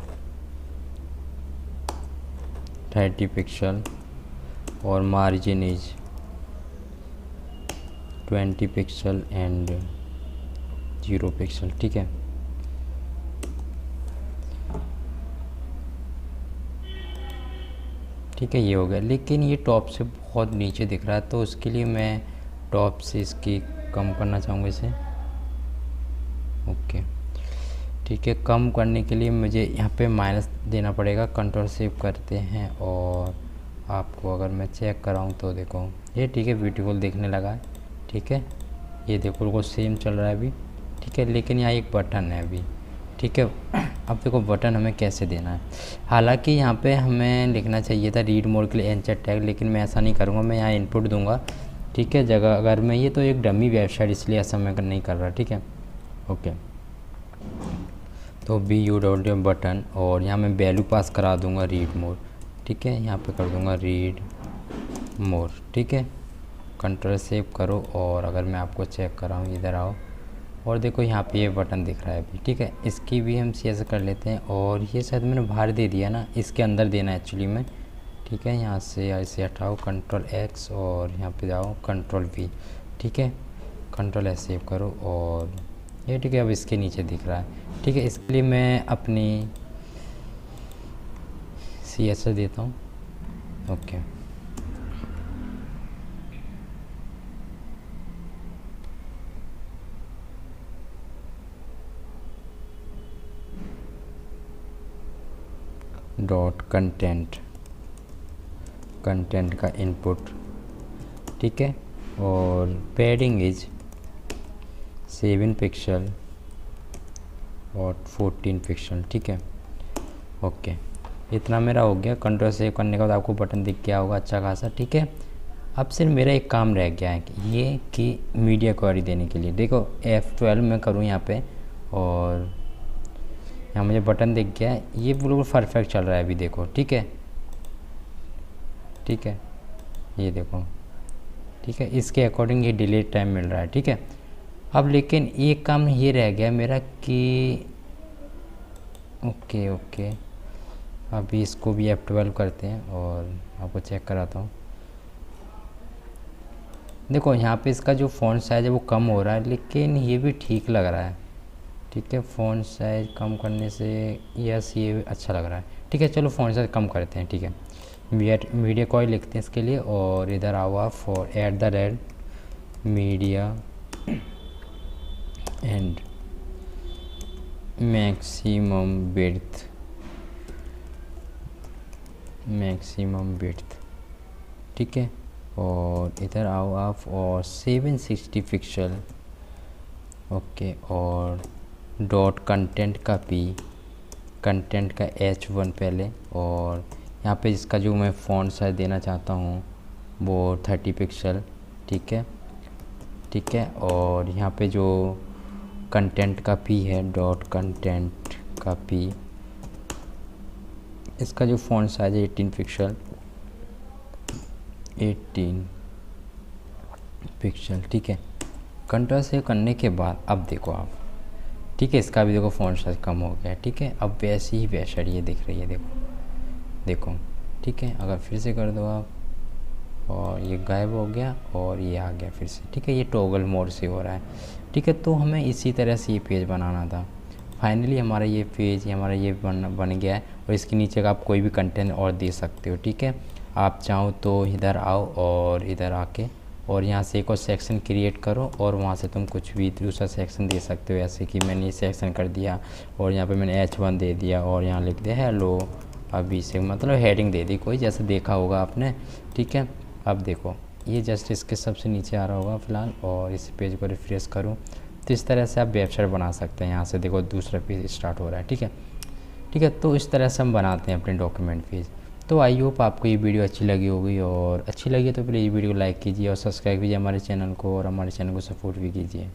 30 पिक्सल, और margin is 20 pixel and 0 pixel, ठीक है। ठीक है, ये हो गया, लेकिन ये टॉप से बहुत नीचे दिख रहा है, तो उसके लिए मैं टॉप से इसकी कम करना चाहूँगा इसे। ओके, ठीक है। कम करने के लिए मुझे यहाँ पे माइनस देना पड़ेगा। कंट्रोल सेव करते हैं, और आपको अगर मैं चेक कराऊँ तो देखो ये ठीक है, ब्यूटीफुल दिखने लगा है, ठीक है। ये देखो बिल्कुल सेम चल रहा है अभी, ठीक है। लेकिन यहाँ एक बटन है अभी, ठीक है। अब देखो बटन हमें कैसे देना है। हालांकि यहाँ पे हमें लिखना चाहिए था रीड मोड के लिए एंचर टैग, लेकिन मैं ऐसा नहीं करूँगा, मैं यहाँ इनपुट दूंगा, ठीक है। जगह अगर मैं, ये तो एक डमी वेबसाइट इसलिए ऐसा मैं नहीं कर रहा, ठीक है। ओके, तो BU बटन, और यहाँ मैं वैल्यू पास करा दूंगा रीड मोड, ठीक है। यहाँ पे कर दूंगा रीड मोड, ठीक है। कंट्रोल सेव करो, और अगर मैं आपको चेक कराऊँ, इधर आओ, और देखो यहाँ पे ये बटन दिख रहा है अभी, ठीक है। इसकी भी हम CSS कर लेते हैं, और ये शायद मैंने बाहर दे दिया ना, इसके अंदर देना है एक्चुअली में, ठीक है। यहाँ से ऐसे हटाओ कंट्रोल X, और यहाँ पे जाओ कंट्रोल V, ठीक है। कंट्रोल S सेव करो, और ये ठीक है, अब इसके नीचे दिख रहा है, ठीक है। इसके लिए मैं अपनी CSS देता हूँ। ओके, डॉट कंटेंट का इनपुट, ठीक है। और पैडिंग इज 7 पिक्सल और 14 पिक्सल, ठीक है। ओके, इतना मेरा हो गया। कंट्रोल सेव करने के बाद आपको बटन दिख गया होगा अच्छा खासा, ठीक है। अब सिर्फ मेरा एक काम रह गया है कि मीडिया क्वेरी देने के लिए देखो F12 में करूँ यहाँ पे, और यहाँ मुझे बटन दिख गया है, ये बिल्कुल परफेक्ट चल रहा है अभी, देखो, ठीक है, ठीक है। ये देखो, ठीक है, इसके अकॉर्डिंग ये डिलीट टाइम मिल रहा है, ठीक है। अब लेकिन एक काम ये रह गया मेरा कि ओके, अभी इसको भी F12 करते हैं, और आपको चेक कराता हूँ। देखो यहाँ पे इसका जो फ़ॉन्ट साइज़ है वो कम हो रहा है, लेकिन ये भी ठीक लग रहा है, ठीक है। फ़ॉन्ट साइज़ कम करने से यस, ये अच्छा लग रहा है, ठीक है। चलो फ़ॉन्ट साइज़ कम करते हैं, ठीक है। मीडिया कॉय लिखते हैं इसके लिए, और इधर आओ for @ media and maximum width, ठीक है। और इधर आओ आप, और 760 पिक्सल, ओके। और डॉट कंटेंट का H1 पहले, और यहाँ पे इसका जो मैं फ़ॉन्ट साइज देना चाहता हूँ वो 30 पिक्सल, ठीक है, ठीक है। और यहाँ पे जो कंटेंट का पी है, डॉट कंटेंट का पी। इसका जो फ़ॉन्ट साइज है 18 पिक्सल, 18 पिक्सल, ठीक है। कंट्रोल सेव करने के बाद अब देखो आप, ठीक है, इसका भी देखो फ़ॉन्ट साइज कम हो गया है, ठीक है। अब वैसी ही वेबसाइट ये दिख रही है, देखो, ठीक है। अगर फिर से कर दो आप, और ये गायब हो गया और ये आ गया फिर से, ठीक है। ये टॉगल मोड से हो रहा है, ठीक है। तो हमें इसी तरह से ये पेज बनाना था। फाइनली हमारा ये पेज हमारा ये बन गया है, और इसके नीचे का आप कोई भी कंटेंट और दे सकते हो, ठीक है। आप चाहो तो इधर आओ और इधर आके और यहाँ से एक और सेक्शन क्रिएट करो, और वहाँ से तुम कुछ भी दूसरा सेक्शन दे सकते हो। ऐसे कि मैंने ये सेक्शन कर दिया और यहाँ पे मैंने H1 दे दिया और यहाँ लिख दिया हेलो। अभी से मतलब हेडिंग दे दी कोई, जैसे देखा होगा आपने, ठीक है। अब देखो ये जस्ट इसके सबसे नीचे आ रहा होगा फ़िलहाल, और इस पेज को रिफ्रेश करूँ तो इस तरह से आप वेबसाइट बना सकते हैं। यहाँ से देखो दूसरा पेज स्टार्ट हो रहा है, ठीक है, ठीक है। तो इस तरह से हम बनाते हैं अपने डॉक्यूमेंट पेज। तो आई होप आपको ये वीडियो अच्छी लगी होगी, और अच्छी लगी तो प्लीज़ वीडियो को लाइक कीजिए और सब्सक्राइब कीजिए हमारे चैनल को, और हमारे चैनल को सपोर्ट भी कीजिए।